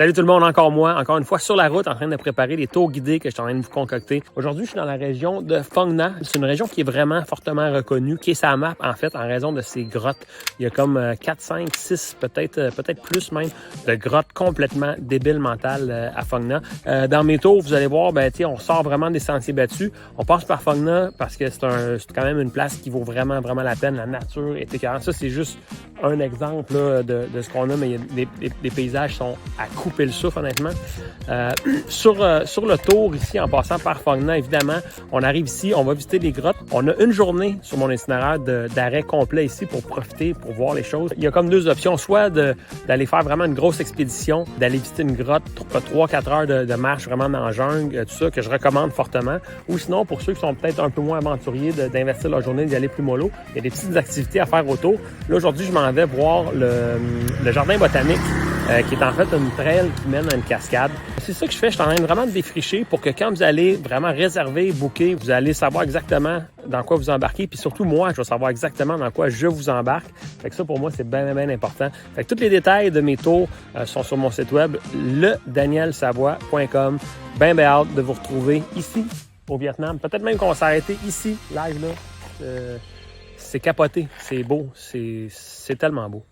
Salut tout le monde, encore moi, encore une fois sur la route en train de préparer les tours guidés que je suis en train de vous concocter. Aujourd'hui, je suis dans la région de Phong Nha. C'est une région qui est vraiment fortement reconnue, qui est sa map en fait en raison de ses grottes. Il y a comme 4, 5, 6, peut-être plus même, de grottes complètement débiles mentales à Phong Nha. Dans mes tours, vous allez voir, on sort vraiment des sentiers battus. On passe par Phong Nha parce que c'est quand même une place qui vaut vraiment la peine. La nature est écœurante. Ça, c'est juste un exemple là, de ce qu'on a, mais les paysages sont à couper le souffle, honnêtement. Sur le tour ici, en passant par Phong Nha, évidemment, on arrive ici, on va visiter les grottes. On a une journée sur mon itinéraire d'arrêt complet ici pour profiter, pour voir les choses. Il y a comme deux options, soit d'aller faire vraiment une grosse expédition, d'aller visiter une grotte, 3-4 heures de marche vraiment dans la jungle, tout ça, que je recommande fortement. Ou sinon, pour ceux qui sont peut-être un peu moins aventuriers, d'investir leur journée, d'y aller plus mollo. Il y a des petites activités à faire autour. Là, aujourd'hui, je m'en vais voir le jardin botanique, qui est en fait une trail qui mène à une cascade. C'est ça que je fais, je suis en train vraiment de défricher pour que quand vous allez vraiment réserver, booker, vous allez savoir exactement dans quoi vous embarquez. Puis surtout, moi, je vais savoir exactement dans quoi je vous embarque. Fait que ça, pour moi, c'est bien important. Fait que tous les détails de mes tours sont sur mon site web, ledanielsavoie.com. Bien hâte de vous retrouver ici, au Vietnam. Peut-être même qu'on va s'arrêter ici, live, là. C'est capoté, c'est beau, c'est tellement beau.